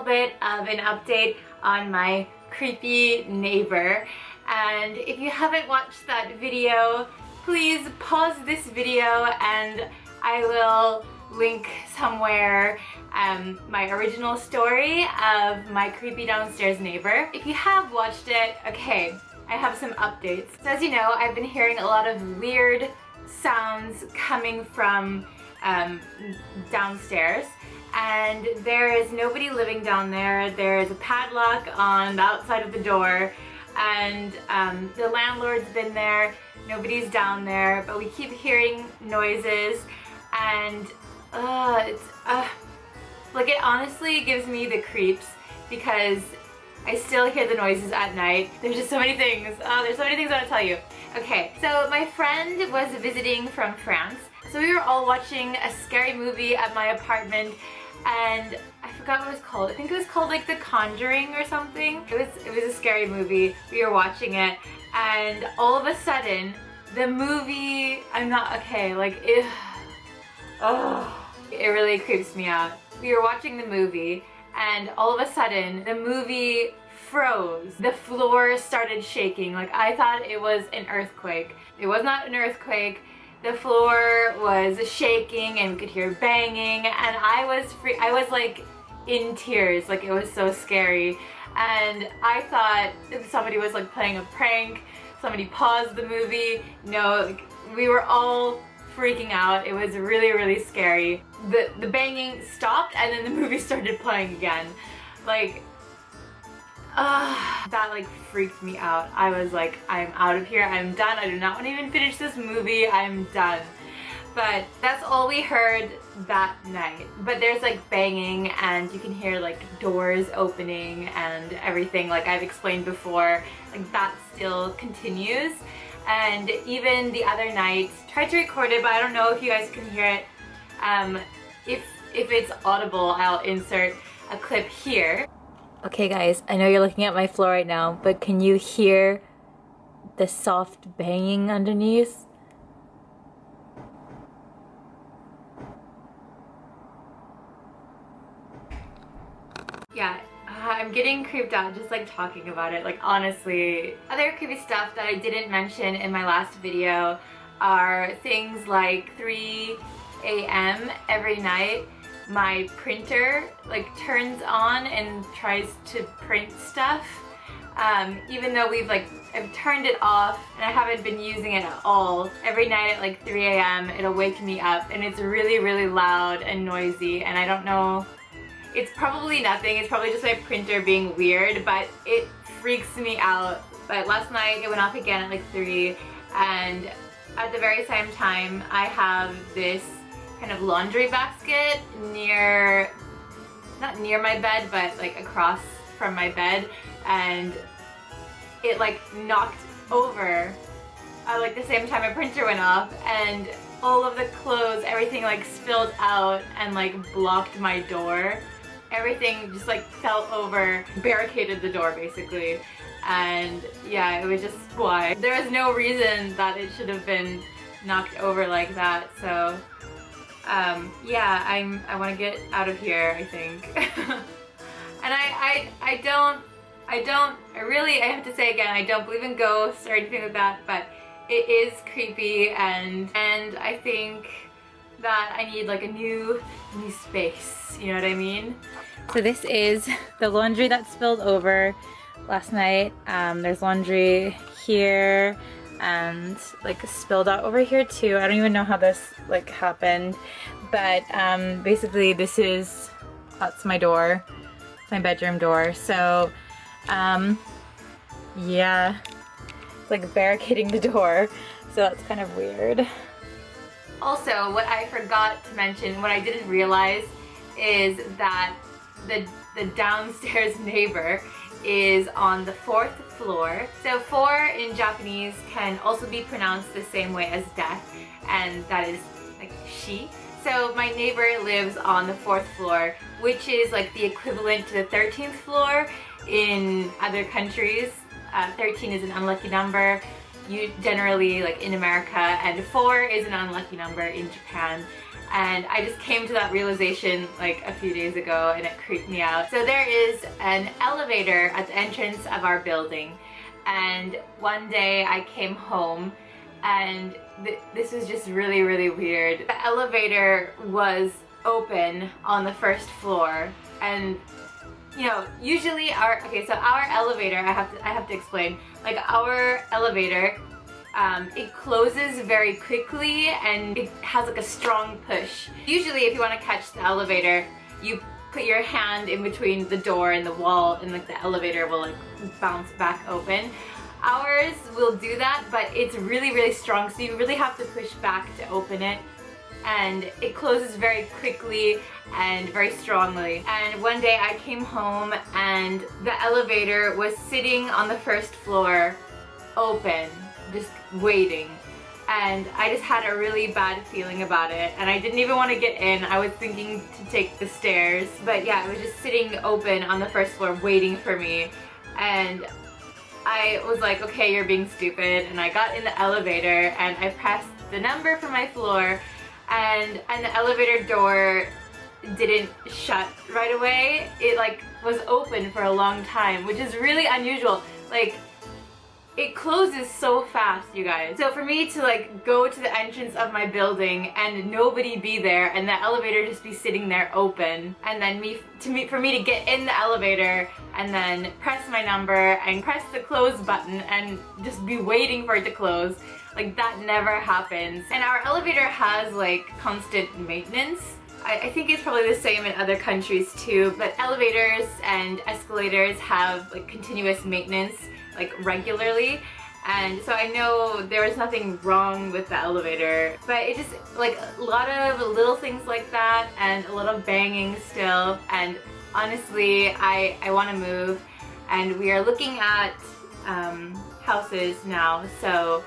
little bit of an update on my creepy neighbor. And if you haven't watched that video, please pause this video and I will link somewhere my original story of my creepy downstairs neighbor. If you have watched it, okay, I have some updates. So as you know, I've been hearing a lot of weird sounds coming from downstairs, and there is nobody living down there. There is a padlock on the outside of the door, and the landlord's been there. Nobody's down there, but we keep hearing noises, and like, it honestly gives me the creeps because I still hear the noises at night. There's just so many things. There's so many things I want to tell you. Okay, so my friend was visiting from France, so we were all watching a scary movie at my apartment, and I forgot what it was called. I think it was called like The Conjuring or something. It was a scary movie. We were watching it, and all of a sudden, the movie, it really creeps me out. We were watching the movie, and all of a sudden, the movie froze. The floor started shaking. Like, I thought it was an earthquake. It was not an earthquake. The floor was shaking and we could hear banging, and I was like in tears. Like, it was so scary. And I thought somebody was like playing a prank. Somebody paused the movie. No, like, we were all freaking out. It was really, really scary. The banging stopped and then the movie started playing again. Like, that like freaked me out. I was like, I'm out of here. I'm done. I do not want to even finish this movie. I'm done. But that's all we heard that night. But there's like banging, and you can hear like doors opening and everything, like I've explained before. Like, that still continues. And even the other night, tried to record it, but I don't know if you guys can hear it. If it's audible, I'll insert a clip here. Okay guys, I know you're looking at my floor right now, but can you hear the soft banging underneath? Yeah, I'm getting creeped out just like talking about it, like honestly. Other creepy stuff that I didn't mention in my last video are things like 3 a.m. every night. My printer like turns on and tries to print stuff, even though I've turned it off and I haven't been using it at all. Every night at like 3 a.m. it'll wake me up, and it's really, really loud and noisy, and I don't know. It's probably nothing. It's probably just my printer being weird, but it freaks me out. But last night it went off again at like 3, and at the very same time I have this kind of laundry basket not near my bed, but like across from my bed, and it like knocked over at like the same time my printer went off, and all of the clothes, everything like spilled out and like blocked my door. Everything just like fell over, barricaded the door basically. And yeah, it was just why. There was no reason that it should have been knocked over like that, so yeah, I want to get out of here, I think. And I have to say again, I don't believe in ghosts or anything like that, but it is creepy, and I think that I need like a new space, you know what I mean? So this is the laundry that spilled over last night. There's laundry here and like spilled out over here too. I don't even know how this like happened, but basically that's my door. It's my bedroom door. So yeah, it's like barricading the door, so that's kind of weird. Also, what I forgot to mention, what I didn't realize, is that the downstairs neighbor is on the 4th floor. So 4 in Japanese can also be pronounced the same way as death, and that is like she. So my neighbor lives on the 4th floor, which is like the equivalent to the 13th floor in other countries. 13 is an unlucky number. You generally, like in America, and 4 is an unlucky number in Japan. and I just came to that realization like a few days ago and it creeped me out. So there is an elevator at the entrance of our building, and one day I came home and this was just really, really weird. The elevator was open on the first floor, and you know, usually our elevator, I have to explain, like our elevator, it closes very quickly and it has like a strong push. Usually if you want to catch the elevator, you put your hand in between the door and the wall and like the elevator will like bounce back open. Ours will do that, but it's really, really strong, so you really have to push back to open it. And it closes very quickly and very strongly. And one day I came home and the elevator was sitting on the first floor, open, just waiting. And I just had a really bad feeling about it, and I didn't even want to get in. I was thinking to take the stairs, but yeah, it was just sitting open on the first floor waiting for me. And I was like, okay, you're being stupid. And I got in the elevator and I pressed the number for my floor, and the elevator door didn't shut right away. It like was open for a long time, which is really unusual. Like, it closes so fast, you guys. So for me to like go to the entrance of my building and nobody be there and the elevator just be sitting there open, and then for me to get in the elevator and then press my number and press the close button and just be waiting for it to close, like that never happens. And our elevator has like constant maintenance. I think it's probably the same in other countries too, but elevators and escalators have like continuous maintenance, like regularly. And so I know there was nothing wrong with the elevator, but it just like a lot of little things like that and a lot of banging still. And honestly, I want to move, and we are looking at houses now, so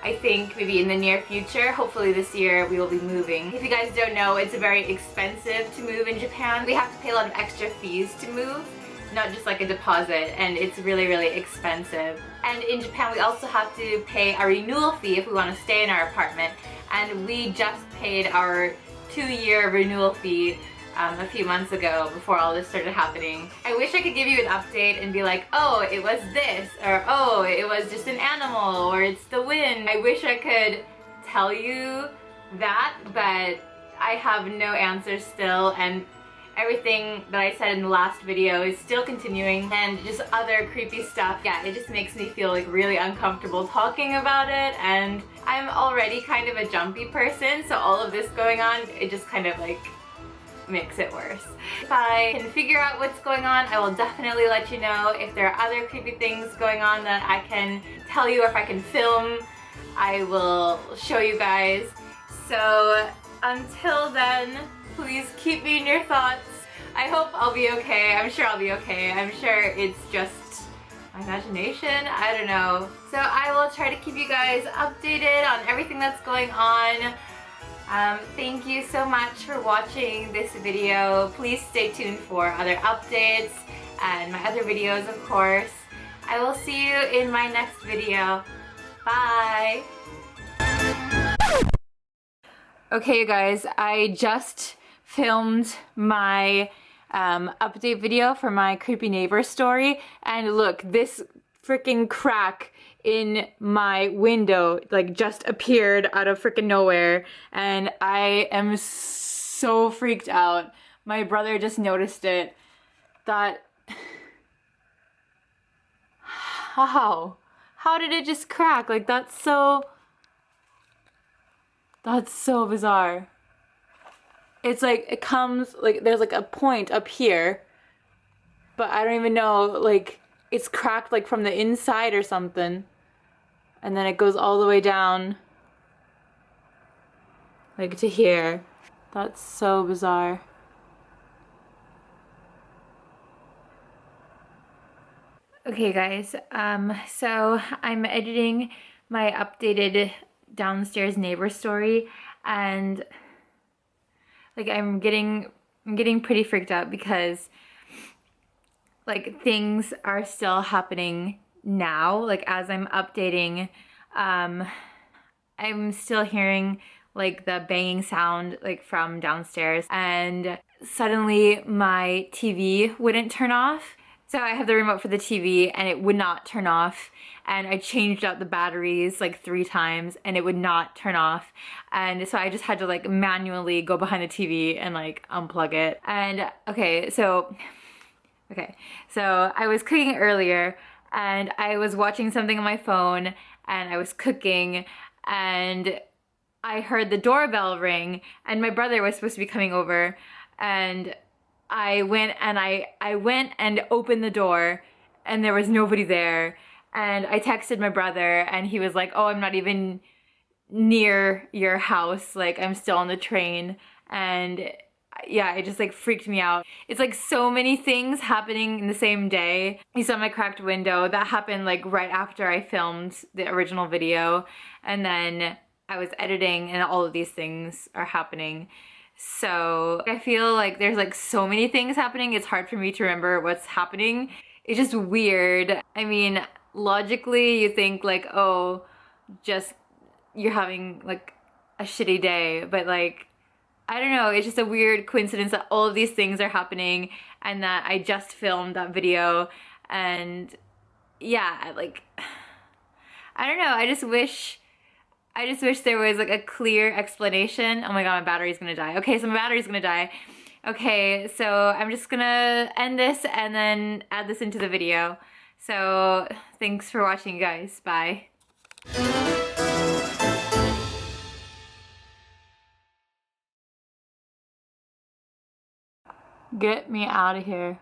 I think maybe in the near future, hopefully this year, we will be moving. If you guys don't know, it's very expensive to move in Japan. We have to pay a lot of extra fees to move, not just like a deposit, and it's really, really expensive. And in Japan, we also have to pay a renewal fee if we want to stay in our apartment, and we just paid our 2-year renewal fee a few months ago before all this started happening. I wish I could give you an update and be like, oh, it was this, or oh, it was just an animal, or it's the wind. I wish I could tell you that, but I have no answers still, and everything that I said in the last video is still continuing, and just other creepy stuff. Yeah, it just makes me feel like really uncomfortable talking about it, and I'm already kind of a jumpy person, so all of this going on, it just kind of like makes it worse. If I can figure out what's going on, I will definitely let you know. If there are other creepy things going on that I can tell you, or if I can film, I will show you guys. So until then, please keep me in your thoughts. I hope I'll be okay. I'm sure I'll be okay. I'm sure it's just my imagination. I don't know. So I will try to keep you guys updated on everything that's going on. Thank you so much for watching this video. Please stay tuned for other updates and my other videos, of course. I will see you in my next video. Bye! Okay, you guys, I just filmed my update video for my creepy neighbor story, and look, this freaking crack in my window like just appeared out of freaking nowhere, and I am so freaked out. My brother just noticed it. How did it just crack? Like that's so bizarre. It's like it comes like there's like a point up here, but I don't even know, like it's cracked like from the inside or something. And then it goes all the way down, like to here. That's so bizarre. Okay guys, so I'm editing my updated downstairs neighbor story, and like I'm getting pretty freaked out because like things are still happening now, like as I'm updating. I'm still hearing like the banging sound like from downstairs, and suddenly my TV wouldn't turn off. So I have the remote for the TV and it would not turn off, and I changed out the batteries like 3 times and it would not turn off, and so I just had to like manually go behind the TV and like unplug it. And okay, so I was cooking earlier and I was watching something on my phone and I was cooking, and I heard the doorbell ring and my brother was supposed to be coming over, and I went and opened the door and there was nobody there, and I texted my brother and he was like, "Oh, I'm not even near your house, like I'm still on the train." And yeah, it just like freaked me out. It's like so many things happening in the same day. You saw my cracked window. That happened like right after I filmed the original video, and then I was editing and all of these things are happening. So I feel like there's like so many things happening, it's hard for me to remember what's happening. It's just weird. I mean, logically you think like, oh, just you're having like a shitty day, but like, I don't know, it's just a weird coincidence that all of these things are happening and that I just filmed that video. And yeah, like, I don't know, I just wish there was like a clear explanation. Oh my god, my battery's gonna die. Okay, so my battery's gonna die. Okay, so I'm just gonna end this and then add this into the video. So thanks for watching, guys. Bye. Get me out of here.